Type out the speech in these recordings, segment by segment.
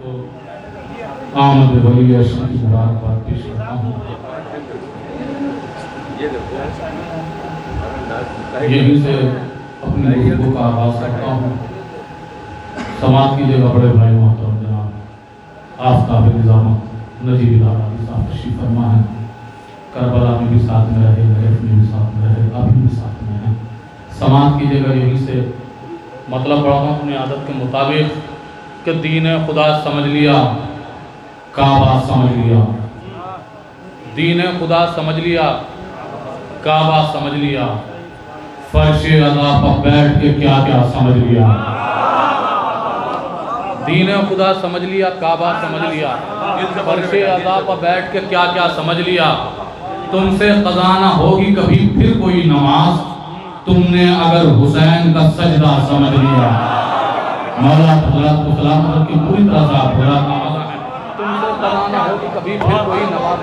तो आमद वली अशरफ की मुबारकबाद पेश करता हूँ। यहीं से अपनी गुफ्तगू का आगाज़ करता हूँ। समाज कीजिएगा बड़े भाई मोहतरम जनाब आफ्ताब निज़ामत नजीब इदारा साहब तशरीफ़ फरमा है। करबला में भी साथ में रहे, नजफ़ में भी साथ में रहे, अभी भी साथ में हैं। समाज कीजिएगा यहीं से मतलब पढ़ा हूँ अपनी आदत के मुताबिक कि दीन खुदा समझ लिया, काबा समझ लिया। दीन खुदा समझ लिया, काबा समझ लिया। फर्श अदा पर बैठ के क्या क्या समझ लिया। दीन खुदा समझ लिया, काबा समझ लिया। फर्श अदा पर बैठ के क्या क्या समझ लिया। तुमसे क़ज़ा ना होगी कभी फिर कोई नमाज, तुमने अगर हुसैन का सजदा समझ लिया। मौला हज़रत को सलाम करके पूरी तरह से आप पूरा तुमसे क़ज़ा ना होगी कभी फिर कोई नमाज।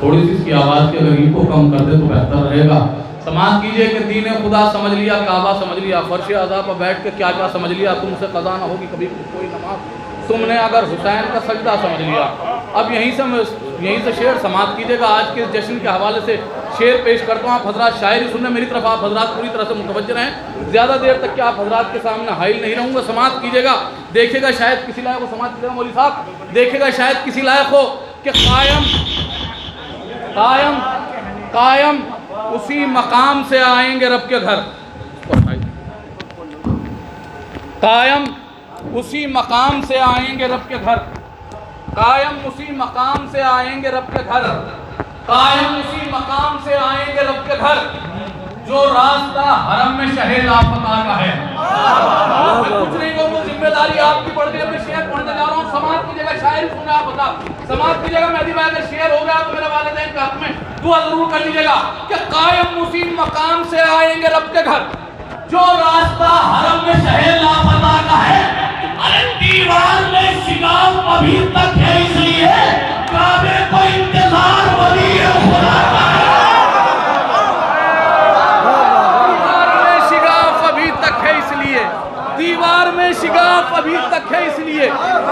थोड़ी सी इसकी आवाज़ के अगर इनको कम कर दे तो बेहतर रहेगा। समाज कीजिए कि दीन खुदा समझ लिया, काबा समझ लिया। फर्श अज़ा पर बैठ के क्या क्या समझ लिया। तुमसे क़ज़ा ना होगी कभी कोई नमाज, तुमने अगर हुसैन का सजदा समझ लिया। अब यहीं से शेर समाप्त कीजिएगा। आज के जश्न के हवाले से शेर पेश करता हूँ। आप हजरात शायरी सुनने मेरी तरफ आप हजरात पूरी तरह से मुतवज्जह रहें। ज़्यादा देर तक क्या आप हजरात के सामने हाइल नहीं रहूँगा। समाप्त कीजिएगा, देखिएगा शायद किसी लायक हो। समाप्त कीजिएगा मौलवी साहब, देखिएगा शायद किसी लायक हो कि कायम उसी मकाम से आएंगे रब के घर। कायम उसी मकाम से आएंगे रब के घर। कायम उसी मकाम से आएंगे रब के घर। कायम उसी मकाम से आएंगे रब के घर, जो रास्ता हरम में शहे लापता का है। कुछ नहीं कहूँगा, जिम्मेदारी आपकी बढ़ गई। मैं शेर पढ़ने जा रहा हूँ। समाप्त कीजिएगा, शायरी सुनना आप बता। समाप्त कीजिएगा। मेहदी भाई अगर शेर हो गया तो मेरे वालिदैन के हक में दुआ जरूर कर लीजिएगा कि कायम उसी मकाम से आएंगे रब के घर, जो रास्ता हरम में शहे लापता का है। अरे दीवार में शिगाफ अभी तक है, इसलिए काबे को इंतजार वली खुदा का है। दीवार में शिगाफ अभी तक है, इसलिए दीवार में शिगाफ अभी तक है, इसलिए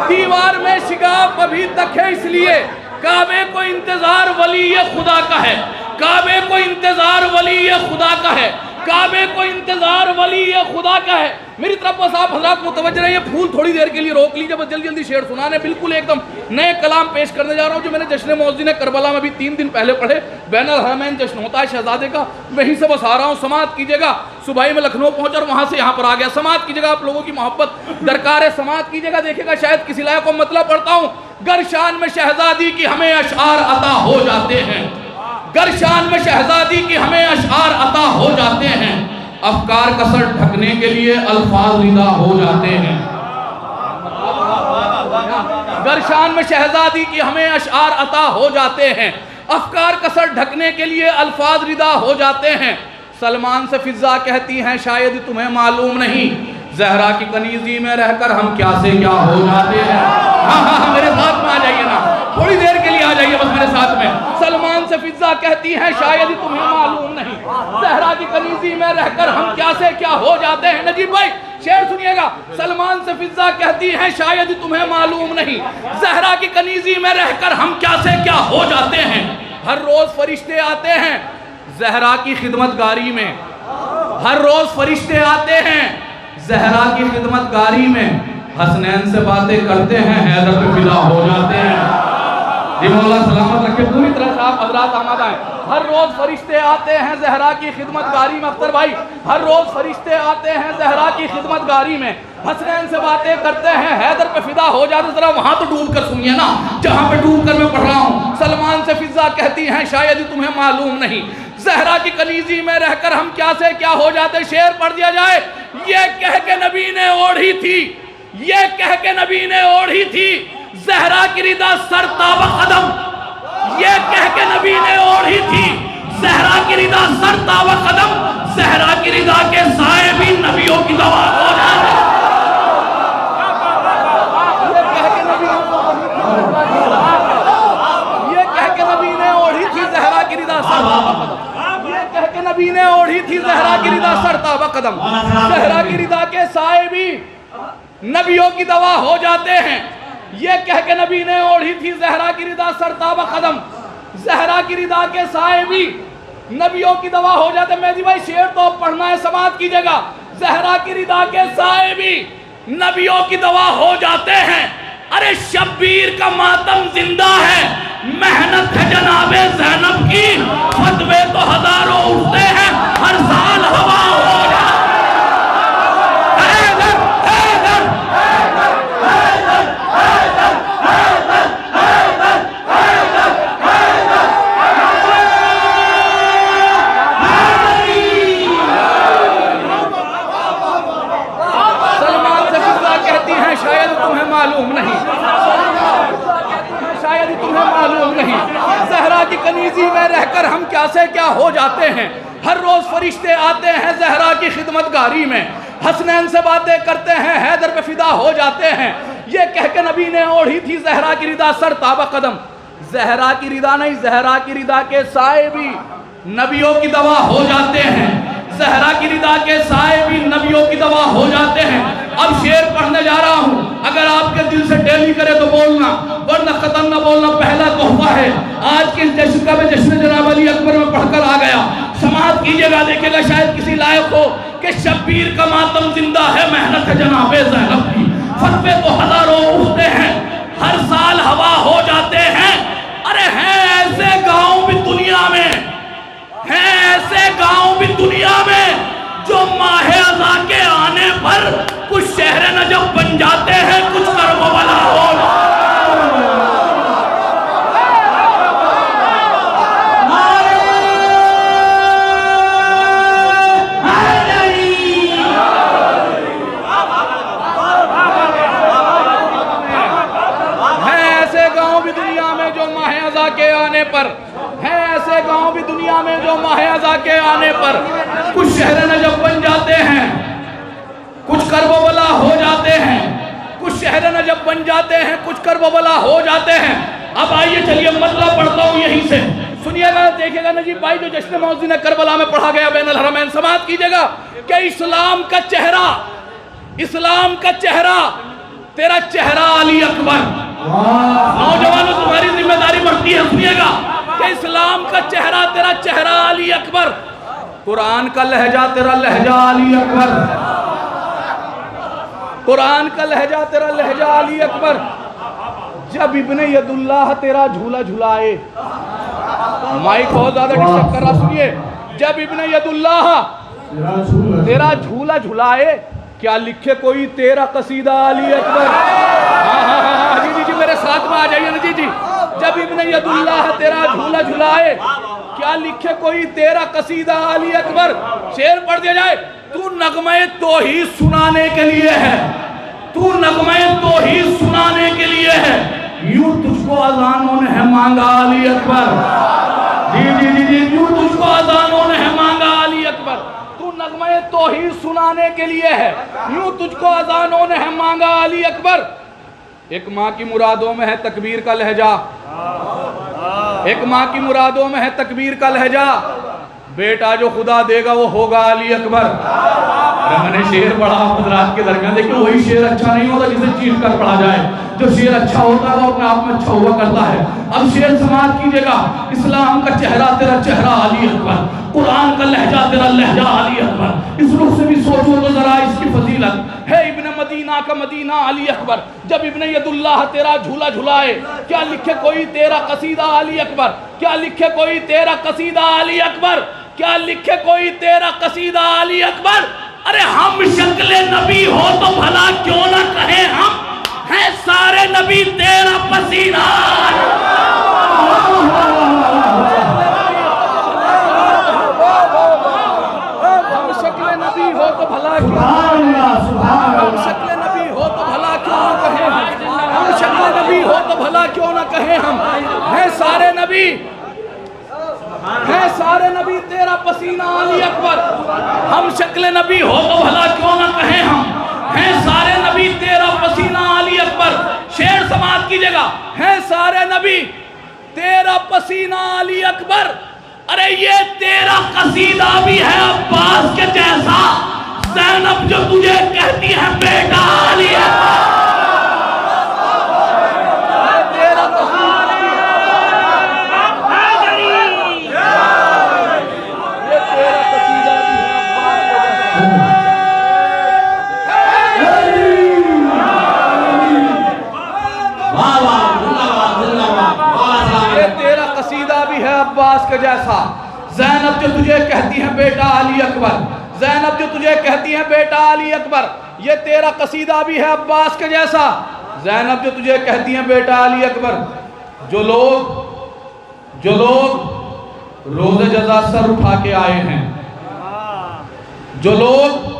दीवार में शिगाफ अभी तक है, इसलिए काबे को इंतजार वली खुदा का है। काबे को इंतजार वली खुदा का है। काबे को इंतजार वली खुदा का है। मेरी तरफ बस आप हजरात मुतवज्जह रहिए। फूल थोड़ी देर के लिए रोक लीजिए, बस जल्दी जल्दी शेर सुनाने बिल्कुल एकदम नए कलाम पेश करने जा रहा हूँ, जो मैंने जश्न मौज़िन करबला में भी 3 दिन पहले पढ़े। बैनुल हरमैन जश्न होता है शहजादे का, वहीं से बस आ रहा हूँ। समाप्त कीजिएगा। सुबह में लखनऊ पहुंचा और वहां से यहाँ पर आ गया। समाप्त कीजिएगा, आप लोगों की मोहब्बत दरकार है। समाप्त कीजिएगा, देखिएगा शायद किसी लायक को मतलब पढ़ता हूँ। गर्शान में शहजादी की हमें अशआर अता हो जाते हैं। गर्शान में शहजादी की हमें अशआर अता हो जाते हैं। अफकार कसर ढकने के लिए अल्फाज रिदा हो जाते हैं। गर्शान में शहजादी की हमें अशआर अता हो जाते हैं। अफकार कसर ढकने के लिए अल्फाज रिदा हो जाते हैं। सलमान से फिजा कहती हैं शायद तुम्हें मालूम नहीं, जहरा की कनीजी में रहकर हम क्या से क्या हो जाते हैं। हाँ, मेरे साथ में आ जाइए ना, थोड़ी देर के लिए आ जाइए बस मेरे साथ में। सलमान से फिजा कहती हैं शायद तुम्हें मालूम नहीं, जहरा की कनीजी में रहकर हम क्या से क्या हो जाते हैं। नजीब भाई शेर सुनिएगा। सलमान से फिजा कहती हैं शायद तुम्हें मालूम नहीं, जहरा की कनीजी में रहकर हम क्या से क्या हो जाते हैं। हर रोज फरिश्ते आते हैं जहरा की खिदमतगारी में। हर रोज फरिश्ते आते हैं जहरा की खिदमतगारी में। हसनैन से बातें करते हैं, हैदर पे फिदा हो जाते हैं। जी मौला सलामत रखे, पूरी तरह से आप हजरात आमाद आए। हर रोज फरिश्ते आते हैं जहरा की खिदमतगारी में। अख्तर भाई, हर रोज फरिश्ते आते हैं जहरा की खिदमतगारी में। हसनैन से बातें करते हैं, हैदर पे फिदा हो जाते। जरा वहां तो डूब कर सुनिए ना, जहां पे डूब कर मैं पढ़ रहा हूँ। सलमान से फिजा कहती हैं शायद तुम्हें मालूम नहीं, जहरा की कनीजी में रहकर हम क्या से क्या हो जाते। शेर पढ़ दिया जाए। ये कह के नबी ने ओढ़ी थी, ये कह के नबी ने ओढ़ी थी जहरा की रिदा सर ताबा कदम। ये कह के नबी ने ओढ़ी थी जहरा की रिदा सर ताबा कदम। जहरा की रिदा के साए भी नबियों की दवा हो जाते। ये कह के नबी ने ओढ़ी थी जहरा की रिदा सर ताबा कदम। ये कह के नबी ने ओढ़ी थी जहरा की रिदा सर ताबा कदम। जहरा की रिदा के साए भी नबियों की दवा हो जाते हैं। ये कह के नबी ने ओढ़ी थी ज़हरा की रिदा सरताब कदम, ज़हरा की रिदा के साए भी नबियों की दवा हो जाते। मेहदी भाई शेर तो पढ़ना है, समात की जगह। ज़हरा की रिदा के साए भी नबियों की दवा हो जाते हैं। अरे शब्बीर का मातम जिंदा है, मेहनत है जनाबे ज़ैनब की, फतवे तो हजारों उठते हैं, हर साल हवा हो जाती। ज़हरा की कनीज़ी में रहकर हम क्या से क्या हो जाते हैं। हर रोज़ फरिश्ते आते हैं ज़हरा की खिदमतगारी में, हसनैन से बातें करते हैं, हैदर पे फिदा हो जाते हैं। ये कह के नबी ने ओढ़ी थी ज़हरा की रिदा सरताब कदम। ज़हरा की रिदा नहीं, ज़हरा की रिदा के साए भी नबियों की दवा हो जाते हैं। ज़हरा की रिदा के साए भी नबियों की दवा हो जाते हैं। अब शेर पढ़ने जा रहा हूँ, अगर आपके दिल से डेली करे तो बोलना, वरना खत्म न बोलना। पहला तोहफा है आज के जश्न का, मैं जश्न जनाब अली अकबर में पढ़कर आ गया। समाअत कीजिएगा, देखिएगा शायद किसी लायक हो कि शब्बीर का मातम जिंदा है, मेहनत है जनाबे ज़ैनब की, फतवे तो हजारों उठते हैं, हर साल हवा हो जाते हैं। अरे हैं ऐसे गाँव भी दुनिया में, हैं ऐसे गाँव भी दुनिया में जो माहे अज़ा के आने पर कुछ शहर नजब बन जाते हैं, कुछ करबला हो। हैं ऐसे गांव भी दुनिया में जो माहे अज़ा के आने पर, हैं ऐसे गांव भी दुनिया में जो माहे अज़ा के आने पर कुछ शहर नजब बन जाते हैं, कुछ करबला हो जाते हैं, कुछ शहर नजब बन जाते हैं, कुछ करबला हो जाते हैं। अब आइए चलिए मतलब पढ़ता हूँ यहीं से, सुनिएगा, देखिएगा नजीब भाई जो जश्न मौज़िन करबला में पढ़ा गया बैनुल हरमैन। समाअत कीजिएगा कि इस्लाम का चेहरा, इस्लाम का चेहरा तेरा चेहरा अली अकबर। नौजवानों तुम्हारी जिम्मेदारी बढ़ती है, सुनिएगा कि इस्लाम का चेहरा तेरा चेहरा अली अकबर, कुरान का लहजा तेरा लहजा अली अकबर, कुरान का लहजा तेरा लहजा अली अकबर। जब इब्ने यदुल्लाह तेरा झूला झुलाए, माइक बहुत ज्यादा डिस्टर्ब कर रहा, सुनिए। जब इब्ने यदुल्लाह तेरा झूला झुलाए, क्या लिखे कोई तेरा कसीदा अली अकबर। हाँ हाँ हाँ जी जी जी, मेरे साथ में आ जाइए ना जी जी। जब इब्ने यदुल्लाह तेरा झूला झुलाए, क्या लिखे कोई तेरा कसीदा अली अकबर। शेर पढ़ दिया जाए, तू नगमे तौहीद सुनाने के लिए है, तू नगमे तौहीद सुनाने के लिए है, यूं तुझको अज़ानों ने है मांगा अली अकबर। जी जी जी जी, यूं तुझको अज़ानों ने है मांगा अली अकबर। तू नगमे तौहीद सुनाने के लिए है, यूं तुझको अज़ानों ने है मांगा अली अकबर। एक माँ की मुरादों में है तकबीर का लहजा, एक माँ की मुरादों में है तकबीर का लहजा, बेटा जो खुदा देगा वो होगा अली अकबर। अरे मैंने शेर पढ़ा हज़रात के दरमियान, देखिए वही शेर अच्छा नहीं होता जिसे चीख कर पढ़ा जाए, जो शेर अच्छा होता है वो अपने आप में अच्छा हुआ करता है। अब शेर समाअत कीजिएगा, इस्लाम का चेहरा तेरा चेहरा अली अकबर, कुरान का लहजा तेरा लहजा अली अकबर। इस रुख से भी सोचो तो जरा इसकी फजीलत है। इब्ने मदीना का मदीना अली अकबर। जब इब्ने यदुल्लाह तेरा झूला झुलाए, क्या लिखे कोई तेरा कसीदा अली अकबर, क्या लिखे कोई तेरा कसीदा अली अकबर, क्या लिखे कोई तेरा कसीदा अली अकबर। अरे हम शक्ले नबी हो तो भला क्यों ना कहे हम हैं सारे नबी तेरा पसीना। हम शक्ले नबी हो तो भला हम शक्ले नबी हो तो भला क्यों ना कहे हम शक्ले नबी हो तो भला क्यों ना कहे हम हैं सारे नबी, है सारे नबी तेरा पसीना अली अकबर। हम शक्ल नबी हो तो भला क्यों ना कहें हम हैं सारे नबी तेरा पसीना अली अकबर। शेर समाअत कीजिएगा, हैं सारे नबी तेरा पसीना अली अकबर। अरे ये तेरा कसीदा भी है अब्बास के जैसा, ज़ैनब जो तुझे कहती है बेटा अली अकबर। के जैसा। ज़ैनब जो तुझे कहती है बेटा अली अकबर, ज़ैनब जो तुझे कहती है बेटा अली अकबर, ये तेरा कसीदा भी है अब्बास के जैसा। ज़ैनब जो तुझे कहती है बेटा अली अकबर, जो लोग रोज़े जज़ा सर उठा के आए हैं, जो लोग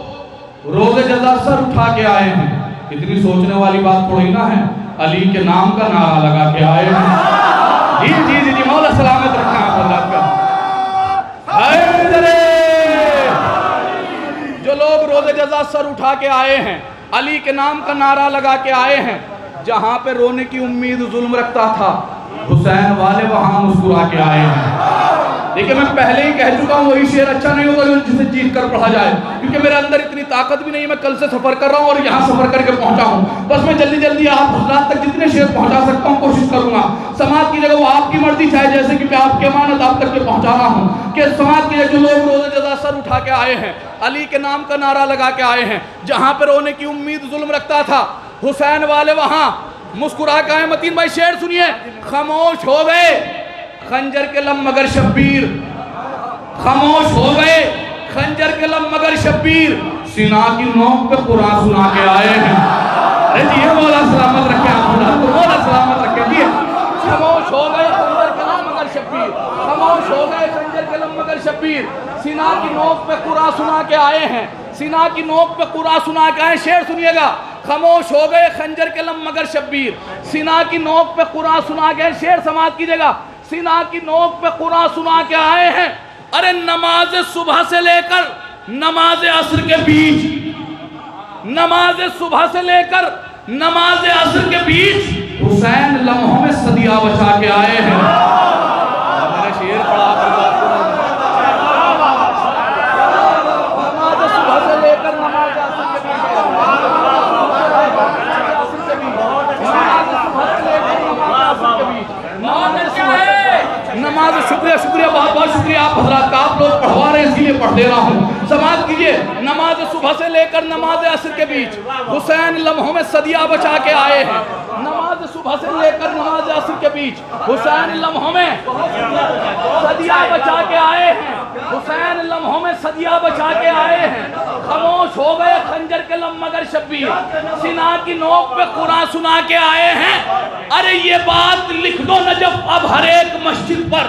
रोज़े जज़ा सर उठा के आए हैं, इतनी सोचने वाली बात थोड़ी ना है, अली के नाम का नारा लगा के आए हैं। जी जी जी जी, मौला सलामत रखा आपका। जो लोग रोज़े जज़ा सर उठा के आए हैं, अली के नाम का नारा लगा के आए हैं, जहां पे रोने की उम्मीद जुल्म रखता था, हुसैन वाले वहां मुस्कुरा के आए हैं। देखिए मैं पहले ही कह चुका हूँ, वही शेर अच्छा नहीं होगा जिसे चीख कर पढ़ा जाए, क्योंकि मेरे अंदर इतनी ताकत भी नहीं, मैं कल से सफर कर रहा हूँ और यहाँ सफर करके पहुंचा हूँ। बस मैं जल्दी जल्दी आप हजरात तक जितने शेर पहुंचा सकता हूँ कोशिश करूंगा। समाज की जगह वो आपकी मर्जी, चाहे जैसे कि मैं आपकी अमानत आप तक के पहुंचा रहा हूँ कि समाज के जो लोग रोज़े जज़ा सर उठा के आए हैं, अली के नाम का नारा लगा के आए हैं, जहाँ पर रोने की उम्मीद जुल्म रखता था, हुसैन वाले वहाँ मुस्कुरा के आए। मतीन भाई शेर सुनिए। खामोश हो गए खंजर के लम मगर शब्बीर, खामोश हो गए खंजर के लम मगर शब्बीर, सीना की नोक पे कुरान सुना के आए हैं। अरे जी ये मौला सलामत रखे आप, मौला सलामत रखे जी। खामोश हो गए खंजर के लम मगर शब्बीर, खामोश हो गए खंजर के लम मगर शब्बीर, सीना की नोक पे कुरान सुना के आए हैं, सीना की नोक पे कुरान सुना के आए। शेर सुनिएगा। खामोश हो गए खंजर के लम मगर शब्बीर, सीना की नोक पे कुरान सुना के। शेर समाज कीजिएगा। सीना की नोक पे कुरान सुना के आए हैं। अरे नमाज सुबह से लेकर नमाज असर के बीच, नमाज सुबह से लेकर नमाज असर के बीच हुसैन लम्हों में सदिया बचा के आए हैं। मेरा शेर पढ़ा नमाज सुबह से लेकर नमाज असर के बीच, नमाज। शुक्रिया शुक्रिया, बहुत बहुत शुक्रिया आप हजरात का, आप लोग पढ़वा रहे हैं इसलिए पढ़ दे रहा हूँ। समाज कीजिए। नमाज सुबह से लेकर नमाज असर के बीच हुसैन लम्हों में सदिया बचा के आए हैं। नमाज सुबह से लेकर नमाज असर के बीच हुसैन लम्हों में सदिया बचा के आए हैं, हुसैन लम्हों में सदिया बचा के आए हैं। खामोश हो गए खंजर के लम मगर शब्बीर, सीना की नोक पे कुरान सुना के आए हैं। अरे ये बात लिख दो नजफ अब हर एक मस्जिद पर,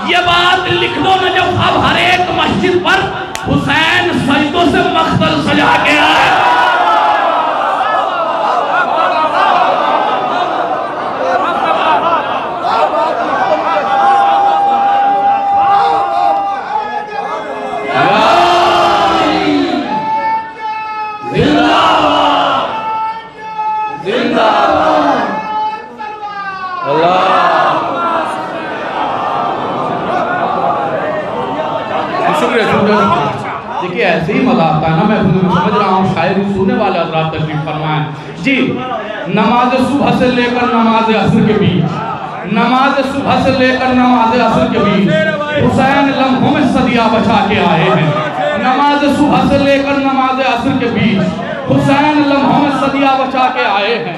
ये बात लिख दो नजफ अब हर एक मस्जिद पर, हुसैन सजदों से मख्तल सजा के आए। देखिए ऐसे ही मजा आता है ना, मैं समझ रहा हूँ शायद सुनने वाले हज़रात तशरीफ फरमाएं जी। नमाज सुबह से लेकर नमाज असर के बीच, नमाज सुबह से लेकर नमाज असर के बीच हुसैन लम्हों में सदिया बचा के आए हैं। नमाज सुबह से लेकर नमाज असर के बीच हुसैन लम्हों में सदिया बचा के आए हैं।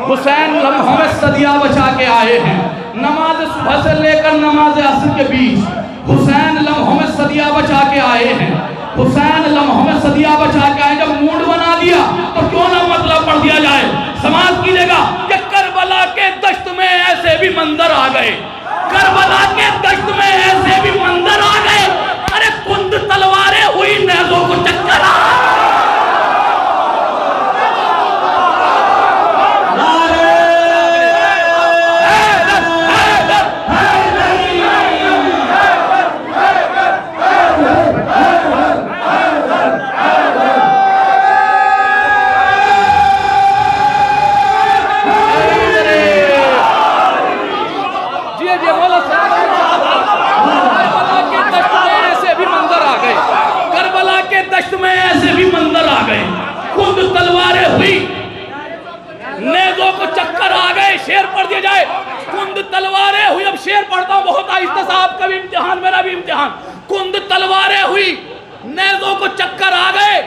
हुसैन लम्हों में सदिया बचा के आए हैं। नमाज सुबह से लेकर नमाज असर के बीच हुसैन लम्हों में सदिया बचा के आए हैं। हुसैन लम्हों में सदिया बचा के आए। जब मूड बना दिया तो क्यों ना मतलब पढ़ दिया जाए। समाज की जगह कि करबला के दश्त में ऐसे भी मंजर आ गए, करबला के दश्त में ऐसे भी मंजर आ गए। अरे कुंद तलवारें हुई नेज़ों को चक्कर आ। शेर पढ़ दिया जाए। कुंद तलवारें हुई, अब शेर पढ़ता हूं बहुत आहिस्ता सा, आपका भी इम्तिहान मेरा भी इम्तिहान। कुंद तलवारें हुई नेज़ों को चक्कर आ गए,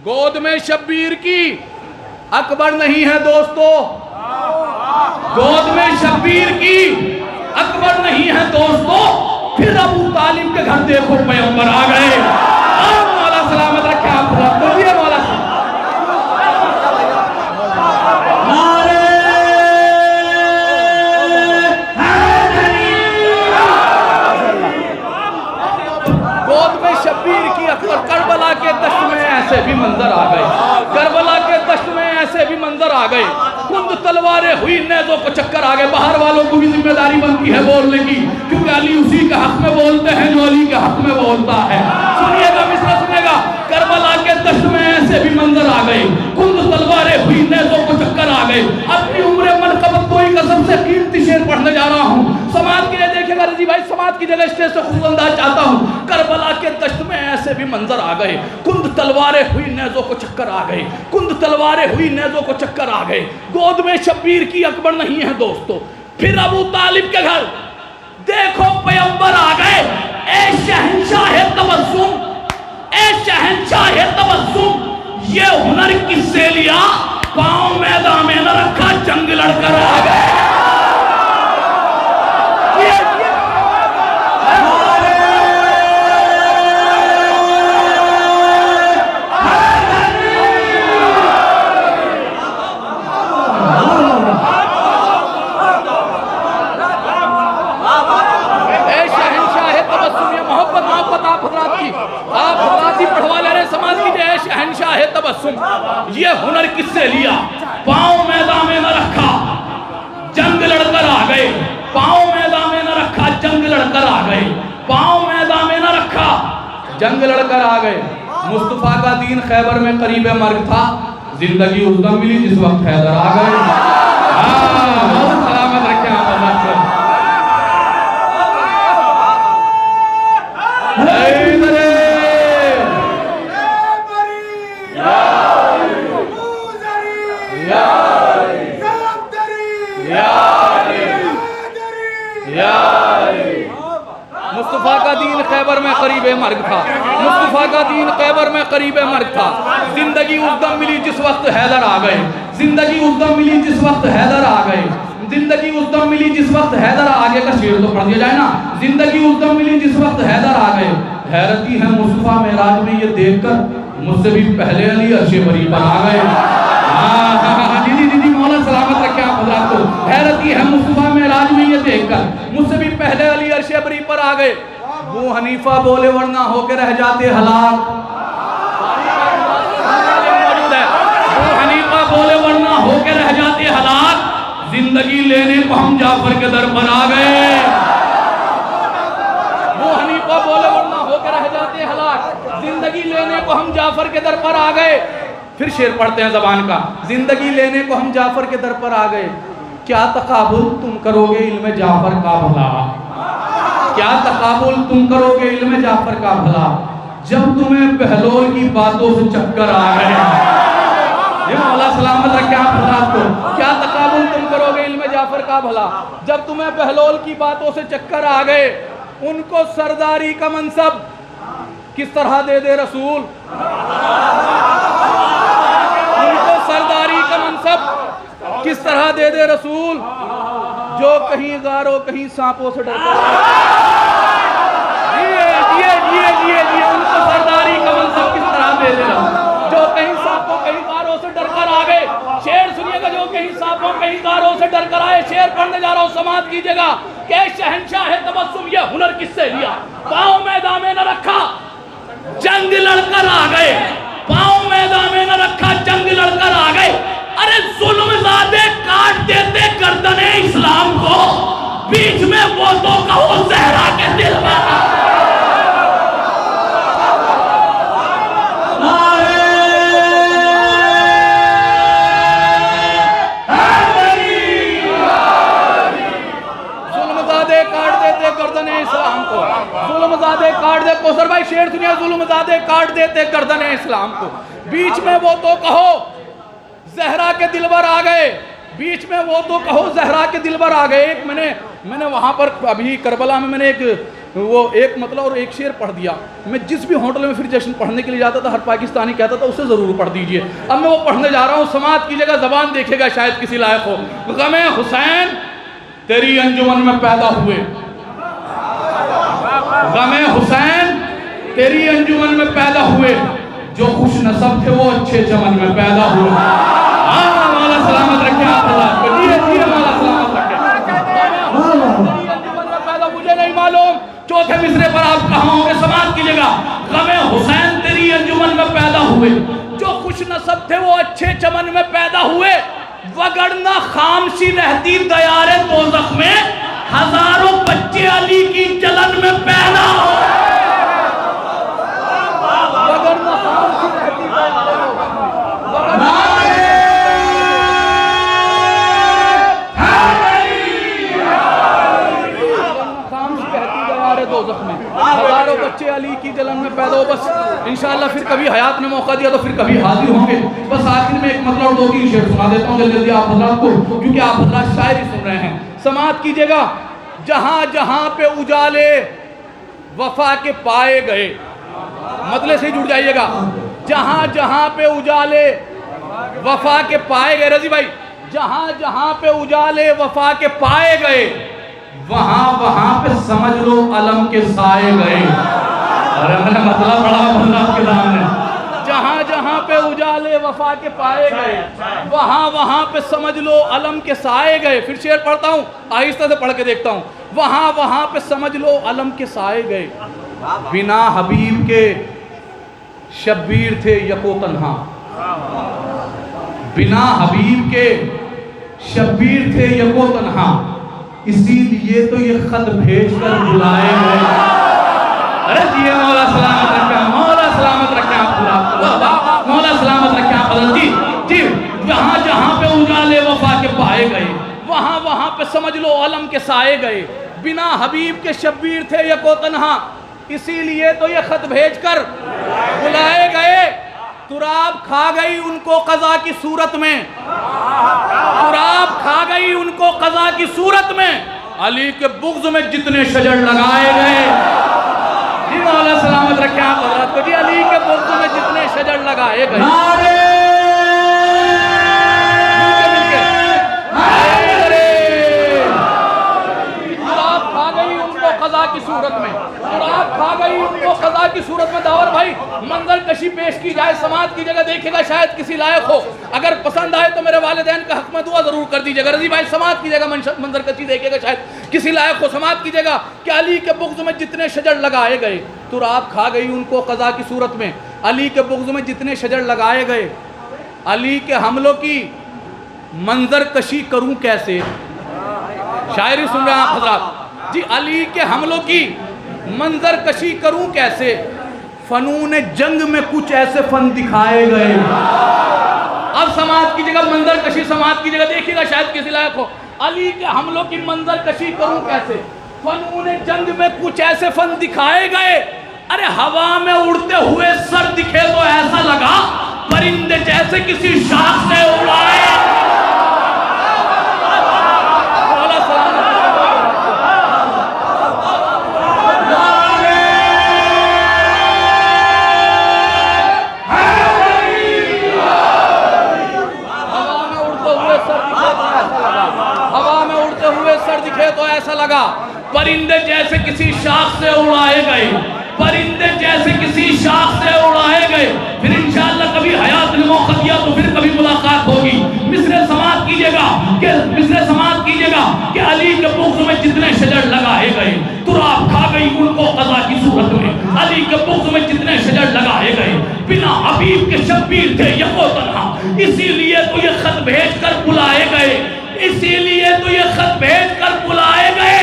गोद में शब्बीर की अकबर नहीं है दोस्तों, गोद में शब्बीर की अकबर नहीं है दोस्तों। फिर अबू तालिब के घर देखो पैगंबर आ गए। मौला सलामत रखे आप, बोलिए मौला। गोद में शब्बीर की अकबर। करबला के दश्त में ऐसे भी मंजर आ गए, करबला के दश्त में ऐसे भी मंजर आ गए। कुंद तलवारें हुई, नेज़ों को चक्कर आ गए। बाहर वालों को भी जिम्मेदारी बनती है बोलने की, क्योंकि अली उसी के हक में बोलते हैं जो अली के हक में बोलता है। सुनिएगा मिसरा सुनिएगा। करबला के दश्त में ऐसे भी मंजर आ गए, कुंद तलवारें हुई, नेज़ों को चक्कर आ गए। अपनी उम्र मनकबत कोई कसम से कीमती शेर पढ़ने जा रहा हूँ समाज के लिए। देखिएगा रजी भाई, समाज की जगह स्टेज से खुद अंदाज चाहता हूँ। करबला के दश्त में ऐसे भी मंजर आ गए, कुंद तलवारें हुई, नेज़ों को चक्कर आ गए। कुंद तलवारें हुई, नेज़ों को चक्कर आ गए। गोद में शब्बीर की अकबर नहीं है दोस्तों। फिर अबू तालिब के घर देखो पैगंबर आ गए। ए शहंशाह तबस्सुम, ए शहंशाह तबस्सुम, ये हुनर किससे लिया? पांव मैदान में न रखा, जंग लड़कर आ गए। ये हुनर किससे लिया? पांव मैदान में न रखा, जंग लड़कर आ गए। पांव मैदान में न रखा, जंग लड़कर आ गए। पांव मैदान में न रखा, जंग लड़कर आ गए। मुस्तफा का दीन खैबर में करीब मर्ग था, जिंदगी उस दम मिली जिस वक्त हैदर आ गए। सलामत रखे आप। मुस्तफा का दीन खैबर में करीब मर्ग था, मुस्तफा का दीन खैबर में करीब मर्ग था। जिंदगी उस दम मिली जिस वक्त हैदर आ गए। जिंदगी उस दम मिली जिस वक्त हैदर आ गए। जिंदगी उस दम मिली जिस वक्त हैदर। आगे का शेर तो पढ़ दिया जाए ना। जिंदगी उस दम मिली जिस वक्त हैदर आ गए। हैरती है मुस्तफा मेराज में ये देखकर, मुझसे भी पहले अली अर्शे बरी पर आ गए। दीदी मौला सलामत रखे आप हज़रात को। हैरती है मुस्तफा मेराज में ये देखकर, मुझसे भी पहले अली अर्शे बरी पर आ गए। वो हनीफा बोले वरना होके रह जाते हलाक। मौजूद है। वो हनीफा बोले वरना होके रह जाते हलाक। जिंदगी लेने को हम जाफर के दर पर आ गए। वो हनीफा बोले वरना होके रह जाते हलाक। जिंदगी लेने को हम जाफर के दर पर आ गए। फिर शेर पढ़ते हैं ज़बान का। जिंदगी लेने को हम जाफर के दर पर आ गए। क्या तकाबुल तुम करोगे इल्म जाफर का भला? क्या तकाबुल तुम करोगे इल्म जाफर का भला, जब तुम्हें बहलोल की बातों से चक्कर आ गए। ये मौला सलामत रखे आप हज़रात को। क्या तकाबुल तुम करोगे इल्म जाफर का भला, जब तुम्हें बहलोल की बातों से चक्कर आ गए। उनको सरदारी का मनसब किस तरह दे दे रसूल? उनको सरदारी का मनसब किस तरह दे दे रसूल, जो कहीं गारों कहीं सांपों से डरता है। उनको सरदारी का मनसब किस तरह दे दे रसूल, जो कहीं सांपों कहीं गारों से डरकर आ गए। शेर सुनिएगा, जो कहीं सांपों कहीं गारों से डरकर आए। शेर पढ़ने जा रहा हूँ, समाप्त कीजिएगा। क्या शहंशाह है तबस्सुम, ये हुनर किससे लिया? पाँव मैदान में न रखा, जंग लड़कर आ गए। पाँव मैदान में न रखा, जंग लड़कर आ गए। अरे जुल्मज़ादे काट देते गर्दने इस्लाम को, बीच में वो तो कहो ज़हरा के दिल में। जुल्मज़ादे काट देते गर्दने इस्लाम को, जुल्मज़ादे काट दे। कोसर भाई शेर सुनिए। जुल्मज़ादे काट देते गर्दने इस्लाम को, बीच में वो तो कहो ज़हरा के दिलबर आ गए। बीच में वो तो कहो ज़हरा के दिलबर आ गए। एक मैंने वहाँ पर अभी करबला में मैंने एक वो एक मतलब और एक शेर पढ़ दिया। मैं जिस भी होटल में फिर जश्न पढ़ने के लिए जाता था, हर पाकिस्तानी कहता था उसे ज़रूर पढ़ दीजिए। अब मैं वो पढ़ने जा रहा हूँ, समात की जगह ज़बान देखेगा शायद किसी लायक हो। गमे हुसैन तेरी अंजुमन में पैदा हुए, गमे हुसैन तेरी अंजुमन में पैदा हुए, जो खुश नसब थे वो अच्छे चमन में पैदा हुए। मौला सलामत रखे आप को, जी मौला सलामत रखे। अंजुमन में पैदा, मुझे नहीं मालूम चौथे मिसरे पर आप कहाँ होंगे समाज की जगह। गमे हुसैन तेरी अंजुमन में पैदा हुए, जो खुश नसब थे वो अच्छे चमन में पैदा हुए, वगरना खामशी रहती दयारे दोज़ख में, हजारों बच्चे अली की जलन में पैदा हो। वगरना खामशी रहती दयारे दोज़ख में, हजारों बच्चे अली की जलन में पैदा हो। बस इंशाअल्लाह फिर कभी हयात ने मौका दिया तो फिर कभी हाजिर होंगे। बस आखिर में एक मतलब और 2-3 शेर सुना देता हूँ जल्दी जल्दी आप हजरात को, क्योंकि आप हजरात शायरी सुन रहे हैं। समात कीजिएगा, जहाँ जहाँ पे उजाले वफा के पाए गए, मतलब से जुड़ जाइएगा, जहाँ जहाँ पे उजाले वफा के पाए गए, रजी भाई, जहाँ जहाँ पे उजाले वफा के पाए गए, वहां वहां पे समझ लो अलम के साए गए। अरे मैंने मतलब बड़ा मतलब के सामने, जहां जहां पे उजाले वफा के पाए गए, वहां वहां पे समझ लो अलम के साए गए। फिर शेर पढ़ता हूं, आहिस्ता से पढ़ के देखता हूं। वहां वहां पे समझ लो अलम के साए गए, बिना हबीब के शब्बीर थे यको तन्हा, बिना हबीब के शब्बीर थे यको तन्हा, इसीलिए तो ये खत भेज कर बुलाए गए। अरे जी मौला सलामत रखे, मौला सलामत रखे आप, मौला सलामत रखे आप जी जी। जहाँ जहाँ पे उजाले वफा के पाए गए, वहाँ वहाँ पे समझ लो अलम के साए गए, बिना हबीब के शब्बीर थे यको तन्हा, इसीलिए तो ये खत भेज कर बुलाए गए। तुराब खा गई उनको कज़ा की सूरत में, तुराब खा गई उनको कज़ा की सूरत में, अली के बुग़्ज़ में जितने शजर लगाए गए। जी मौला सलामत रखे आप हज़रात को, जी अली के बुग़्ज़ में जितने शजर लगाए गए। कज़ा की सूरत में, तुराब खा गई उनको कज़ा की सूरत में। दावर भाई मंजर कशी पेश की जाए, समाज की जगह देखेगा शायद किसी लायक हो, अगर पसंद आए तो मेरे वालिदैन का हक में दुआ जरूर कर दीजिएगा। रजी भाई समाज की जगह मंजर कशी देखेगा शायद किसी लायक हो, समाज की जगह कि अली के बुग़्ज़ में जितने शजर लगाए गए, तुराब खा गई उनको कज़ा की सूरत में, अली के बुग़्ज़ में जितने शजर लगाए गए, अली के हमलों की मंजर कशी करूं कैसे। शायरी सुन रहे हैं आप हजरात जी, अली के हमलों की मंजर कशी करूं कैसे, फनून जंग में कुछ ऐसे फन दिखाए गए। अब समाज की जगह मंजर कशी, समाज की जगह देखिएगा शायद किसी लायक हो, अली के हमलों की मंजर कशी करूं कैसे, फनून जंग में कुछ ऐसे फन दिखाए गए। अरे हवा में उड़ते हुए सर दिखे तो ऐसा लगा परिंदे जैसे किसी शाख से उड़ाए। तो ऐसा लगा परिंदे जैसे किसी शाख से उड़ाए गए, परिंदे जैसे किसी शाख से उड़ाए गए। फिर इंशाअल्लाह कभी हयात ने मौका दिया तो फिर कभी मुलाकात होगी। मिसरे समात कीजिएगा कि मिसरे समात कीजिएगा कि अली के बुग़्ज़ में जितने शजर लगाए गए, तुराब खा गई उनको कज़ा की सूरत में, अली के बुग़्ज़ में जितने शजर लगाए गए, बिना हबीब के शब्बीर थे यको तन्हा, इसीलिए तो ये खत भेज कर बुलाए गए, इसीलिए तो ये खत भेज कर बुलाए गए।